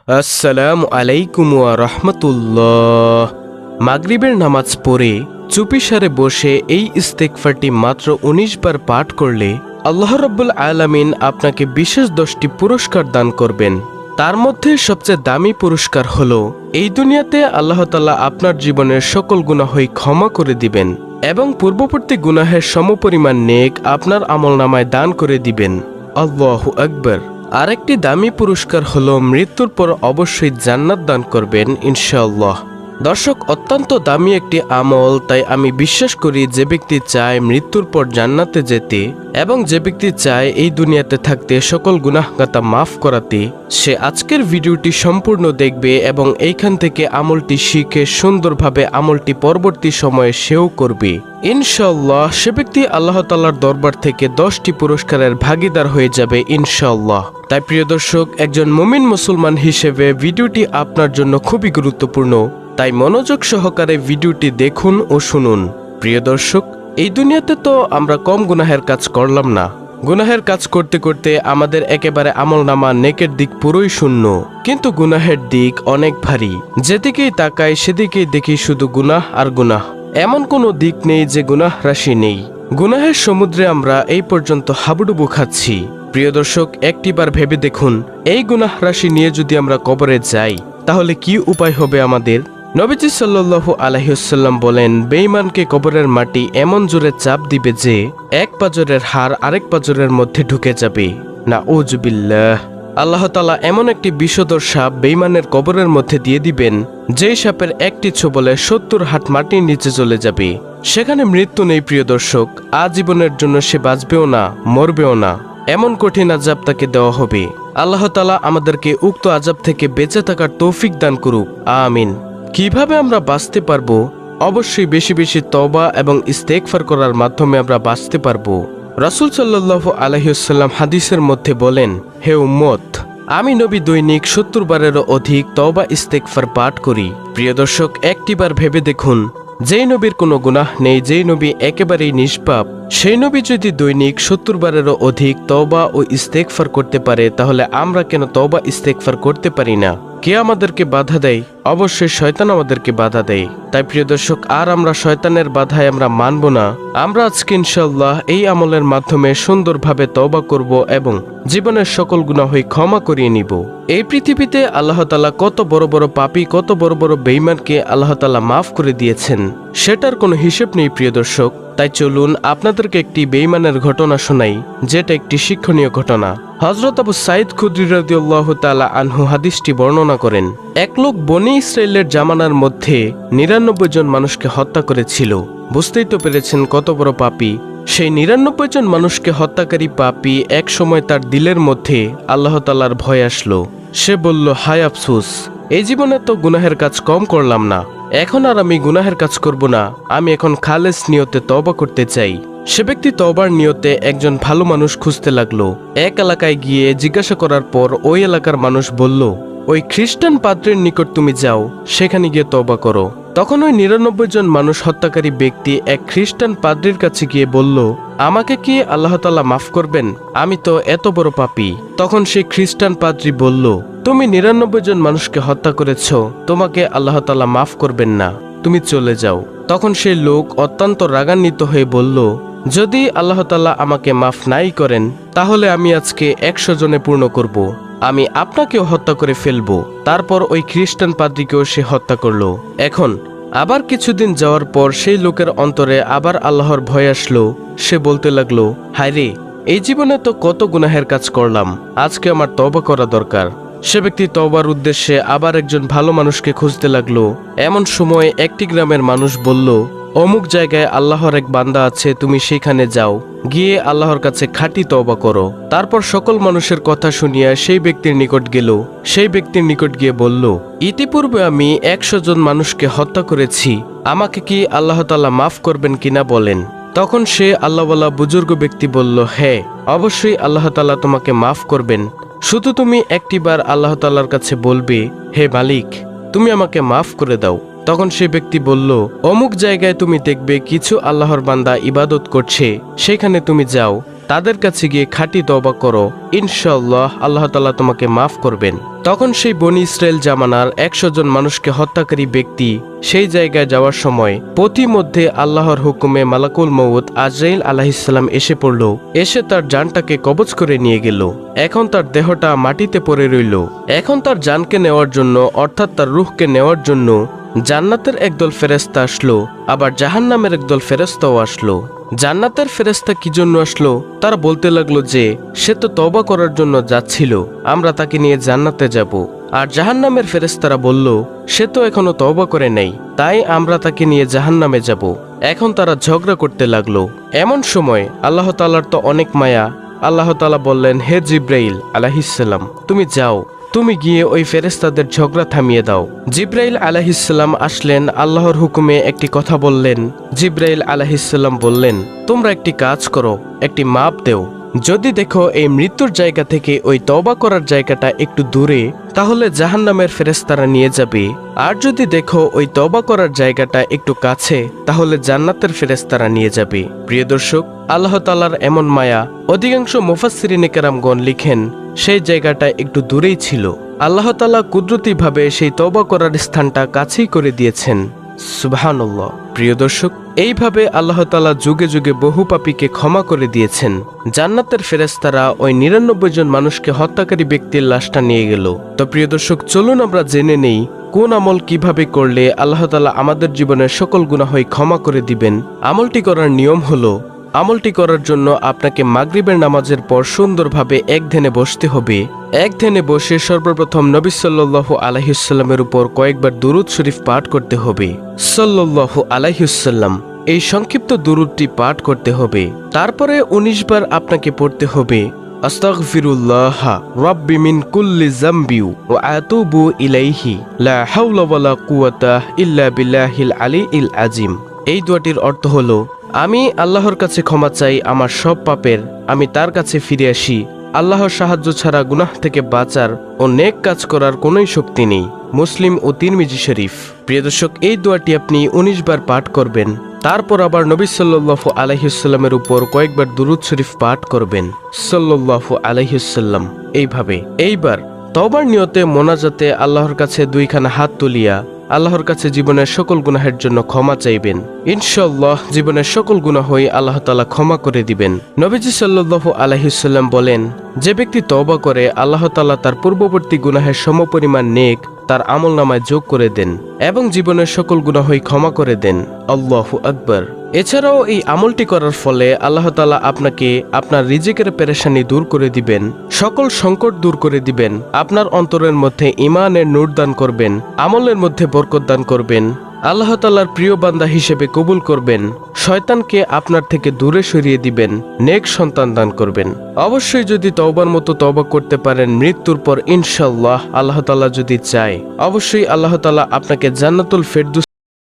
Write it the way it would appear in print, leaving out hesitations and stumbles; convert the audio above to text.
আসসালামু আলাইকুম ওয়া রাহমাতুল্লাহ। মাগরিবের নামাজ পড়ে চুপিসারে বসে এই ইস্তেগফারটি মাত্র ১৯ বার পাঠ করলে আল্লাহ রাব্বুল আলামিন আপনাকে বিশেষ 10টি পুরস্কার দান করবেন। তার মধ্যে সবচেয়ে দামি পুরস্কার হলো এই দুনিয়াতে আল্লাহ তাআলা আপনার জীবনের সকল গুনাহই ক্ষমা করে দিবেন এবং পূর্ববর্তী গুনাহের সমপরিমাণ নেক আপনার আমলনামায় দান করে দিবেন। আল্লাহু আকবার। আরেকটি দামি পুরস্কার হলো মৃত্যুর পর অবশ্যই জান্নাত দান করবেন ইনশাআল্লাহ। দর্শক, অত্যন্ত দামি একটি আমল, তাই আমি বিশ্বাস করি যে ব্যক্তি চায় মৃত্যুর পর জান্নাতে যেতে এবং যে ব্যক্তি চায় এই দুনিয়াতে থাকতে সকল গুনাহগাতা মাফ করাতে, সে আজকের ভিডিওটি সম্পূর্ণ দেখবে এবং এইখান থেকে আমলটি শিখে সুন্দরভাবে আমলটি পরবর্তী সময়ে সেও করবে ইনশাআল্লাহ। সে ব্যক্তি আল্লাহ তাআলার দরবার থেকে 10টি পুরস্কারের ভাগীদার হয়ে যাবে ইনশাআল্লাহ। তাই প্রিয় দর্শক, একজন মুমিন মুসলমান হিসেবে ভিডিওটি আপনার জন্য খুবই গুরুত্বপূর্ণ, তাই মনোযোগ সহকারে ভিডিওটি দেখুন ও শুনুন। প্রিয় দর্শক, এই দুনিয়াতে তো আমরা কম গুনাহের কাজ করলাম না। গুনাহের কাজ করতে করতে আমাদের একেবারে আমলনামা নেকের দিক পুরোই শূন্য, কিন্তু গুনাহের দিক অনেক ভারী। যেদিকেই তাকাই সেদিকেই দেখি শুধু গুনাহ আর গুনাহ। এমন কোনো দিক নেই যে গুনাহ রাশি নেই। গুনাহের সমুদ্রে আমরা এই পর্যন্ত হাবুডুবু খাচ্ছি। প্রিয় দর্শক, একটিবার ভেবে দেখুন, এই গুনাহ রাশি নিয়ে যদি আমরা কবরে যাই তাহলে কি উপায় হবে আমাদের? নবীজি সাল্লাল্লাহু আলাইহি ওয়াসাল্লাম বলেন, বেঈমানকে কবরের মাটি এমন জোরে চাপ দিবে যে এক পাঁজরের হাড় আরেক পাঁজরের মধ্যে ঢুকে যাবে। নাউজুবিল্লাহ। আল্লাহ তাআলা এমন একটি বিষধর সাপ বেঈমানের কবরের মধ্যে দিয়ে দিবেন, যেই সাপের একটি ছোবলে ৭০ হাত মাটির নিচে চলে যাবে। সেখানে মৃত্যু নেই প্রিয় দর্শক, আজীবনের জন্য সে বাঁচবেও না, মরবেও না। এমন কঠিন আযাব তাকে দেওয়া হবে। আল্লাহ তাআলা আমাদেরকে উক্ত আযাব থেকে বেঁচে থাকার তৌফিক দান করুক, আমিন। কিভাবে আমরা বাঁচতে পারবো? অবশ্যই বেশি বেশি তওবা এবং ইস্তেগফার করার মাধ্যমে আমরা বাঁচতে পারবো। রাসূল সাল্লাল্লাহু আলাইহি ওয়াসাল্লাম হাদিসের মধ্যে বলেন, হে উম্মত, আমি নবী দৈনিক ৭০ বারেরও অধিক তওবা ইস্তেগফার পাঠ করি। প্রিয় দর্শক, একটিবার ভেবে দেখুন, যেই নবীর কোনো গুনাহ নেই, যেই নবী একেবারেই নিষ্পাপ, সেই নবী যদি দৈনিক ৭০ বারেরও অধিক তওবা ও ইস্তেগফার করতে পারে, তাহলে আমরা কেন তওবা ইস্তেগফার করতে পারি না? কে আমাদেরকে বাধা দেয়? অবশ্যই শয়তান আমাদেরকে বাধা দেয়। তাই প্রিয় দর্শক, আর আমরা শয়তানের বাধায় আমরা মানব না। আমরা আজকে ইনশাআল্লাহ এই আমলের মাধ্যমে সুন্দরভাবে তওবা করব এবং জীবনের সকল গুনাহই ক্ষমা করিয়ে নিব। এই পৃথিবীতে আল্লাহ তাআলা কত বড় বড় পাপী, কত বড় বড় বেঈমানকে আল্লাহ তাআলা মাফ করে দিয়েছেন, সেটার কোনো হিসেব নেই প্রিয় দর্শক। তাই চলুন আপনাদেরকে একটি বেঈমানের ঘটনা শোনাই, যেটা একটি শিক্ষণীয় ঘটনা। হযরত আবু সাঈদ খুদরী রাদিয়াল্লাহু তাআলা আনহু হাদিসটি বর্ণনা করেন, এক লোক বনী ইসরাইলের জামানার মধ্যে ৯৯ জন মানুষকে হত্যা করেছিল। বুঝতেই তো পেরেছেন কত বড় পাপী। সেই ৯৯ জন মানুষকে হত্যাকারী পাপী এক সময় তার দিলের মধ্যে আল্লাহ তাআলার ভয় আসলো। সে বলল, হায় আফসোস, এই জীবনে তো গুনাহের কাজ কম করলাম না, এখন আর আমি গুনাহের কাজ করব না, আমি এখন খালেস নিয়তে তওবা করতে চাই। সে ব্যক্তি তওবার নিয়তে একজন ভালো মানুষ খুঁজতে লাগলো। এক এলাকায় গিয়ে জিজ্ঞাসা করার পর ওই এলাকার মানুষ বলল, ওই খ্রিস্টান পাদ্রীর নিকট তুমি যাও, সেখানে গিয়ে তওবা করো। তখন ওই ৯৯ জন মানুষ হত্যাকারী ব্যক্তি এক খ্রিস্টান পাদ্রীর কাছে গিয়ে বলল, আমাকে কি আল্লাহ তাআলা মাফ করবেন? আমি তো এত বড় পাপী। তখন সেই খ্রিস্টান পাদ্রী বলল, তুমি ৯৯ জন মানুষকে হত্যা করেছ, তোমাকে আল্লাহ তাআলা মাফ করবেন না, তুমি চলে যাও। তখন সেই লোক অত্যন্ত রাগান্বিত হয়ে বলল, যদি আল্লাহ তাআলা আমাকে মাফ নাই করেন, তাহলে আমি আজকে ১০০ জনে পূর্ণ করব, আমি আপনাকেও হত্যা করে ফেলবো। তারপর ওই খ্রিস্টান পাদ্রীকেও সে হত্যা করলো। এখন আবার কিছুদিন যাওয়ার পর সেই লোকের অন্তরে আবার আল্লাহর ভয় আসলো। সে বলতে লাগলো, হায়রে, এই জীবনে তো কত গুনাহের কাজ করলাম, আজকে আমার তওবা করা দরকার। সে ব্যক্তি তওবার উদ্দেশ্যে আবার একজন ভালো মানুষকে খুঁজতে লাগলো। এমন সময় একটি গ্রামের মানুষ বলল, অমুক জায়গায় আল্লাহর এক বান্দা আছে, তুমি সেখানে যাও, গিয়ে আল্লাহর কাছে খাঁটি তওবা করো। তারপর সকল মানুষের কথা শুনিয়া সেই ব্যক্তির নিকট গেল। সেই ব্যক্তির নিকট গিয়ে বলল, ইতিপূর্বে আমি ১০০ জন মানুষকে হত্যা করেছি, আমাকে কি আল্লাহ তাআলা মাফ করবেন কিনা বলেন। তখন সে আল্লাহওয়ালা বুজুর্গ ব্যক্তি বলল, হ্যাঁ, অবশ্যই আল্লাহ তাআলা তোমাকে মাফ করবেন। শুধু তুমি একটিবার আল্লাহ তাআলার কাছে বলবে, হে মালিক, তুমি আমাকে মাফ করে দাও। তখন সে ব্যক্তি বলল, অমুক জায়গায় তুমি দেখবে কিছু আল্লাহর বান্দা ইবাদত করছে, সেখানে তুমি যাও, তাদের কাছে গিয়ে খাঁটি তওবা করো, ইনশাআল্লাহ আল্লাহ তাআলা তোমাকে মাফ করবেন। তখন সেই বনি ইসরায়েল জামানার 100 জন মানুষকে হত্যাকারী ব্যক্তি সেই জায়গায় যাওয়ার সময় পথিমধ্যে আল্লাহর হুকুমে মালাকুল মউত আজরাইল আলাইহিসসালাম এসে পড়ল, এসে তার জানটাকে কবজ করে নিয়ে গেল। এখন তার দেহটা মাটিতে পড়ে রইল। এখন তার জানকে নেওয়ার জন্য, অর্থাৎ তার রূহকে নেওয়ার জন্য জান্নাতের একদল ফেরেশতা আসলো, আবার জাহান্নামের একদল ফেরেশতাও আসলো। জান্নাতের ফেরেশতা কি জন্য আসলো? তারা বলতে লাগলো যে সে তো তওবা করার জন্য যাচ্ছিল, আমরা তাকে নিয়ে জান্নাতে যাব। আর জাহান্নামের ফেরেশতারা বলল সে তো এখনো তওবা করে নেই, তাই আমরা তাকে নিয়ে জাহান্নামে যাব। এখন তারা ঝগড়া করতে লাগলো। এমন সময় আল্লাহ তাআলার তো অনেক মায়া, আল্লাহ তাআলা বললেন, হে জিব্রাইল আলাইহিসসালাম, তুমি যাও, তুমি গিয়ে ওই ফেরেশতাদের ঝগড়া থামিয়ে দাও। জিব্রাইল আলাইহিসসালাম আসলেন, আল্লাহর হুকুমে একটি কথা বললেন। জিব্রাইল আলাইহিসসালাম বললেন, তোমরা একটি কাজ করো, একটি মাপ দেও। যদি দেখো এই মৃত্যুর জায়গা থেকে ওই তওবা করার জায়গাটা একটু দূরে, তাহলে জাহান্নামের ফেরেশতারা নিয়ে যাবে। আর যদি দেখো ওই তওবা করার জায়গাটা একটু কাছে, তাহলে জান্নাতের ফেরেশতারা নিয়ে যাবে। প্রিয় দর্শক, আল্লাহ তাআলার এমন মায়া, অধিকাংশ মুফাসসিরিনে কেরামগণ লিখেন সেই জায়গাটা একটু দূরেই ছিল। আল্লাহ তাআলা কুদরতিভাবে সেই তওবা করার স্থানটা কাছেই করে দিয়েছেন। সুবহানাল্লাহ। প্রিয় দর্শক, এইভাবে আল্লাহ তাআলা যুগে যুগে বহু পাপীকে ক্ষমা করে দিয়েছেন। জান্নাতের ফেরেশতারা ওই 99 জন মানুষকে হত্যাকারী ব্যক্তির লাশটা নিয়ে গেল। তো প্রিয় দর্শক, চলুন আমরা জেনে নেই কোন আমল কিভাবে করলে আল্লাহ তাআলা আমাদের জীবনের সকল গুনাহই ক্ষমা করে দিবেন। আমলটি করার নিয়ম হলো, আমলটি করার জন্য আপনাকে মাগরিবের নামাজের পর সুন্দরভাবে এক ধ্যানে বসতে হবে। এক ধ্যানে বসে সর্বপ্রথম নবী সাল্লাল্লাহু আলাইহি ওয়াসাল্লামের উপর কয়েকবার দুরূদ শরীফ পাঠ করতে হবে। সাল্লাল্লাহু আলাইহি ওয়াসাল্লাম, এই সংক্ষিপ্ত দুরূদটি পাঠ করতে হবে। তারপরে 19 বার আপনাকে পড়তে হবে, আস্তাগফিরুল্লাহ রাব্বি মিন কুল্লি যামবি ওয়া আতুবু ইলাইহি লা হাওলা ওয়ালা কুওয়াতা ইল্লা বিল্লাহিল আলিয়্যিল আযীম। এই দোয়াটির অর্থ হলো, আমি আল্লাহর কাছে ক্ষমা চাই আমার সব পাপের, আমি তার কাছে ফিরে আসি। আল্লাহর সাহায্য ছাড়া গুনাহ থেকে বাঁচার ও নেক কাজ করার কোনোই শক্তি নেই। মুসলিম ও তিরমিজি শরীফ। প্রিয় দর্শক, এই দোয়াটি আপনি 19 বার পাঠ করবেন। তারপর আবার নবী সাল্লাল্লাহু আলাইহি ওয়াসাল্লামের উপর কয়েকবার দুরূদ শরীফ পাঠ করবেন, সাল্লাল্লাহু আলাইহি ওয়াসাল্লাম। এইভাবে এইবার তওবার নিয়তে মোনাজাতে আল্লাহর কাছে দুইখানা হাত তুলিয়া আল্লাহর কাছে জীবনের সকল গুনাহের জন্য ক্ষমা চাইবেন। ইনশাআল্লাহ জীবনের সকল গুনাহই আল্লাহ তাআলা ক্ষমা করে দিবেন। নবীজি সাল্লাল্লাহু আলাইহি ওয়াসাল্লাম বলেন, যে ব্যক্তি তওবা করে আল্লাহ তাআলা তার পূর্ববর্তী গুনাহের সমপরিমাণ নেক তার আমলনামায় যোগ করে দেন এবং জীবনের সকল গুনাহই ক্ষমা করে দেন। আল্লাহু আকবার। এছাড়াও এই আমলটি করার ফলে আল্লাহ তাআলা আপনাকে আপনার রিজিকের পেরেশানি দূর করে দিবেন, সকল সংকট দূর করে দিবেন, আপনার অন্তরের মধ্যে ঈমানের নূর দান করবেন, আমলের মধ্যে বরকত দান করবেন, আল্লাহ তাআলার প্রিয় বান্দা হিসেবে কবুল করবেন, শয়তানকে আপনার থেকে দূরে সরিয়ে দিবেন, নেক সন্তান দান করবেন। অবশ্যই যদি তওবার মতো তওবা করতে পারেন মৃত্যুর পর, ইনশাআল্লাহ আল্লাহ তাআলা যদি চায়, অবশ্যই আল্লাহ তাআলা আপনাকে জান্নাতুল ফেরদৌস